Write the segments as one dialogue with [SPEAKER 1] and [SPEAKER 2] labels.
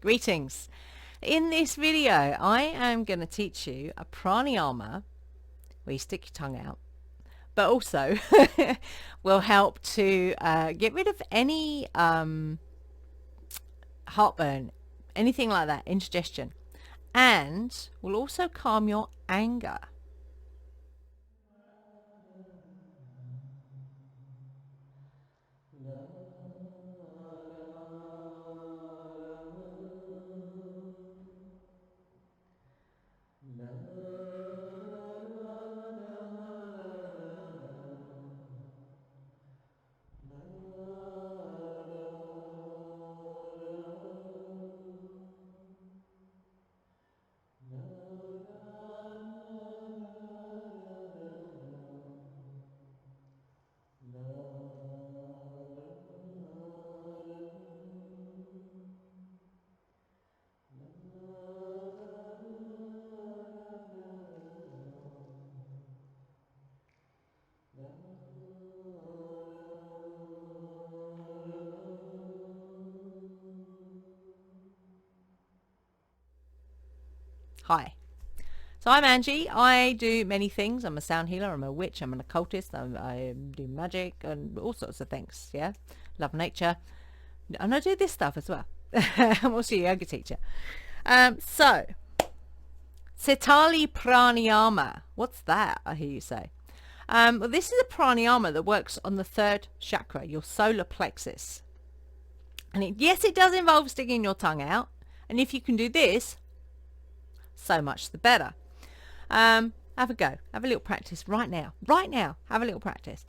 [SPEAKER 1] Greetings. In this video, I am going to teach you a pranayama where you stick your tongue out, but also will help to get rid of any heartburn, anything like that, indigestion, and will also calm your anger. Hi. So I'm Angie. I do many things. I'm a sound healer, I'm a witch, I'm an occultist, I do magic and all sorts of things, yeah? Love nature. And I do this stuff as well. I'm also a yoga teacher. So, Sitali Pranayama. What's that, I hear you say? Well, this is a pranayama that works on the third chakra, your solar plexus. And yes, it does involve sticking your tongue out. And if you can do this, so much the better. Have a go. Have a little practice right now. Right now. Have a little practice.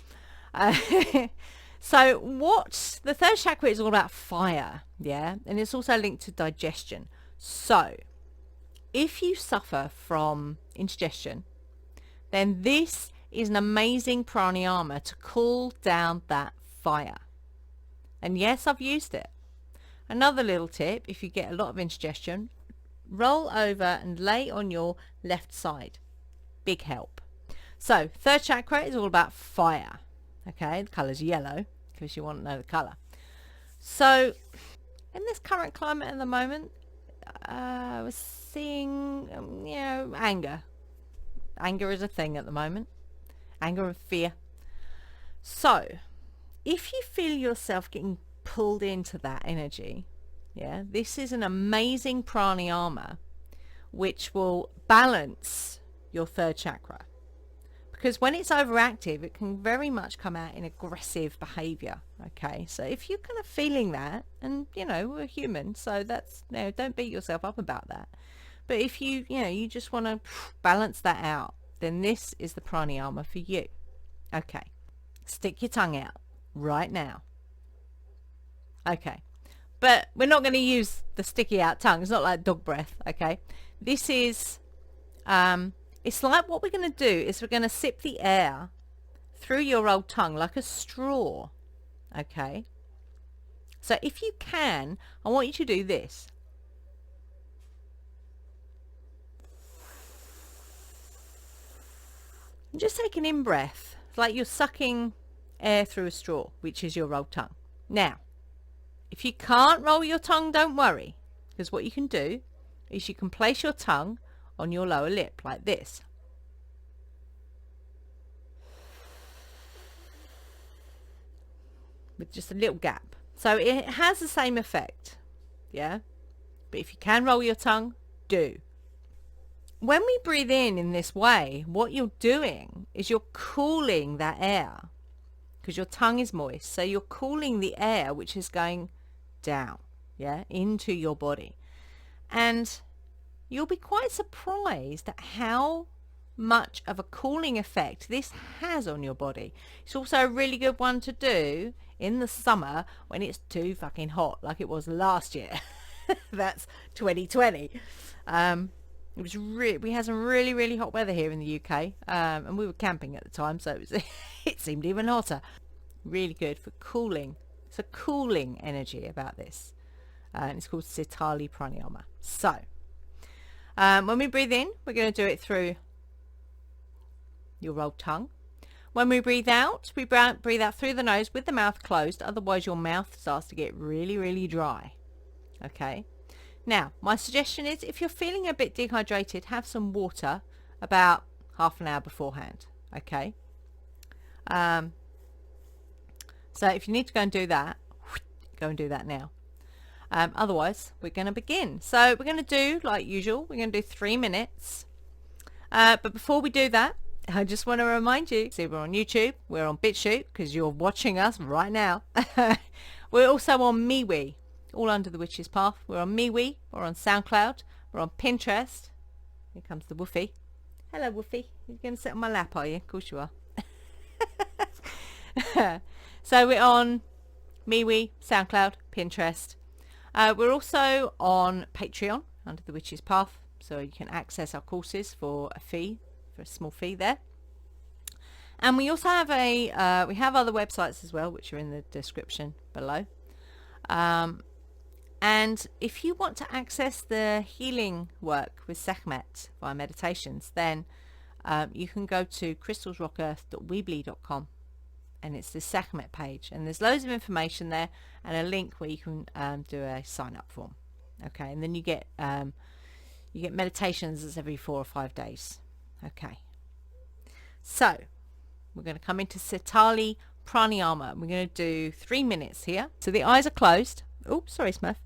[SPEAKER 1] So what the third chakra is all about fire, yeah? And it's also linked to digestion. So if you suffer from indigestion, then this is an amazing pranayama to cool down that fire. And yes, I've used it. Another little tip, if you get a lot of indigestion, roll over and lay on your left side. Big help. So third chakra is all about fire. Okay, the colour's yellow because you want to know the colour. So in this current climate at the moment, I was seeing, anger. Anger is a thing at the moment. Anger and fear. So if you feel yourself getting pulled into that energy, yeah, this is an amazing pranayama which will balance your third chakra. Because when it's overactive, it can very much come out in aggressive behavior. Okay, so if you're kind of feeling that, and we're human, so that's, don't beat yourself up about that. But if you just want to balance that out, then this is the pranayama for you. Okay, stick your tongue out right now. Okay. But we're not going to use the sticky out tongue. It's not like dog breath, okay? This is, it's like what we're going to do is we're going to sip the air through your old tongue like a straw, okay? So if you can, I want you to do this. And just take an in-breath. It's like you're sucking air through a straw, which is your old tongue. Now, if you can't roll your tongue, don't worry, because what you can do is you can place your tongue on your lower lip like this. With just a little gap. So it has the same effect, yeah? But if you can roll your tongue, do. When we breathe in this way, what you're doing is you're cooling that air because your tongue is moist. So you're cooling the air which is going down, yeah, into your body. And you'll be quite surprised at how much of a cooling effect this has on your body. It's also a really good one to do in the summer when it's too fucking hot, like it was last year. That's 2020. It was we had some really hot weather here in the UK, and we were camping at the time, so it seemed even hotter. Really good for cooling. It's a cooling energy about this, and it's called Sitali Pranayama. So when we breathe in, we're going to do it through your rolled tongue. When we breathe out, we breathe out through the nose with the mouth closed, otherwise your mouth starts to get really dry. Okay, Now, my suggestion is if you're feeling a bit dehydrated, have some water about half an hour beforehand. Okay. So if you need to go and do that, go and do that now. Otherwise, we're going to begin. So we're going to do, like usual, we're going to do 3 minutes. But before we do that, I just want to remind you, see, we're on YouTube, we're on BitChute, because you're watching us right now. We're also on MeWe, all under the Witch's Path. We're on MeWe, we're on Soundcloud, we're on Pinterest. Here comes the Woofie. Hello, Woofie. You're going to sit on my lap, are you? Of course you are. So we're on MeWe, SoundCloud, Pinterest. We're also on Patreon under the Witch's Path, so you can access our courses for a fee, for a small fee there. And we also have we have other websites as well, which are in the description below. And if you want to access the healing work with Sekhmet via meditations, then you can go to crystalsrockearth.weebly.com, and it's the Sekhmet page, and there's loads of information there and a link where you can do a sign up form. Okay, and then you get meditations that's every 4 or 5 days. Okay, so we're going to come into Sitali Pranayama. We're going to do 3 minutes here. So the eyes are closed. Oh, sorry, Smurf.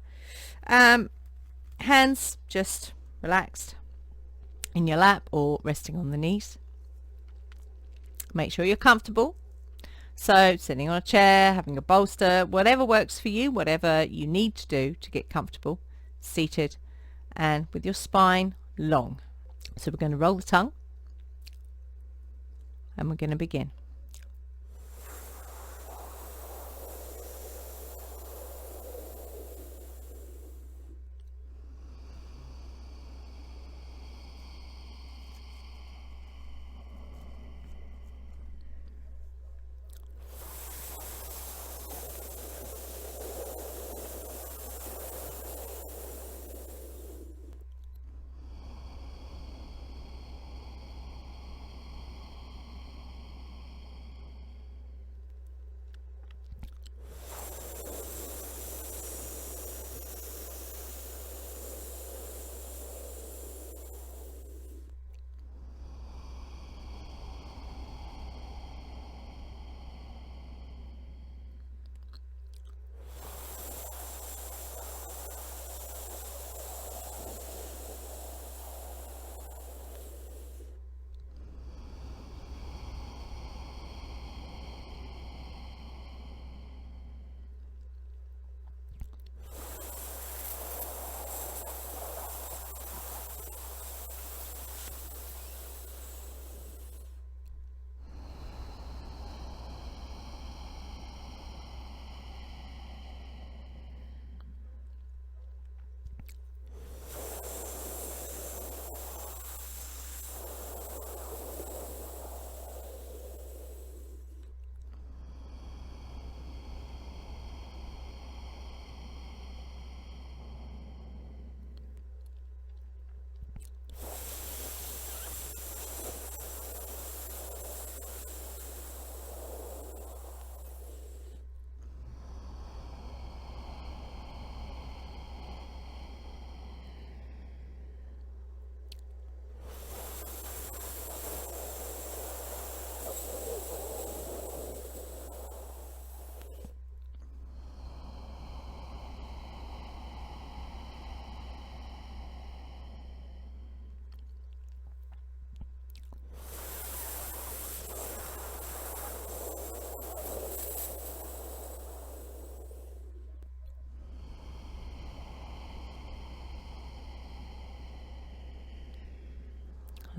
[SPEAKER 1] Hands just relaxed in your lap or resting on the knees. Make sure you're comfortable. So sitting on a chair, having a bolster, whatever works for you, whatever you need to do to get comfortable, seated and with your spine long. So we're going to roll the tongue and we're going to begin.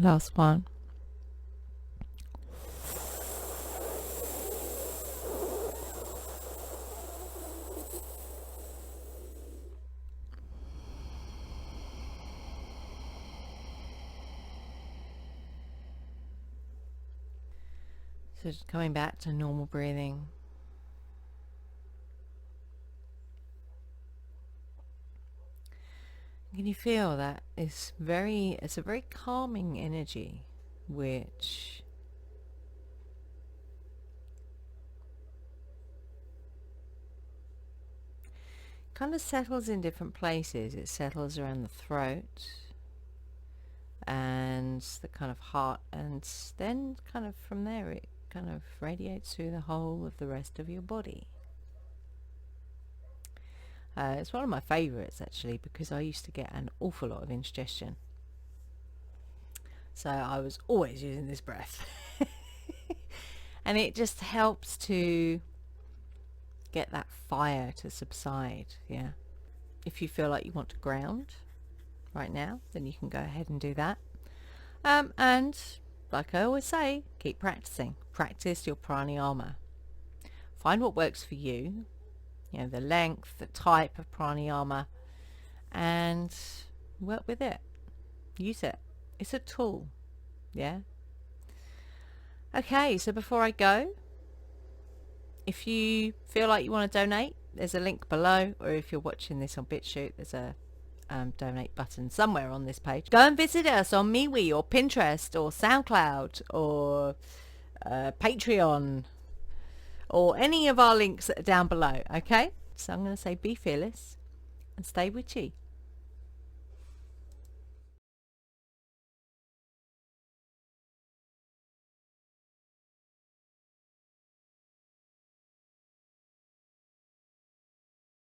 [SPEAKER 1] Last one. So just coming back to normal breathing. Can you feel that it's a very calming energy, which kind of settles in different places. It settles around the throat and the kind of heart, and then kind of from there it kind of radiates through the whole of the rest of your body. It's one of my favourites actually, because I used to get an awful lot of indigestion, so I was always using this breath. And it just helps to get that fire to subside. Yeah, if you feel like you want to ground right now, then you can go ahead and do that. And like I always say, keep practicing. Practice your pranayama. Find what works for you, you know, the length, the type of pranayama, and work with it. Use it. It's a tool. Yeah. Okay, so before I go, if you feel like you want to donate, there's a link below, or if you're watching this on BitChute, there's a donate button somewhere on this page. Go and visit us on MeWe or Pinterest or Soundcloud or Patreon, or any of our links that are down below. Okay, so I'm going to say be fearless and stay witchy.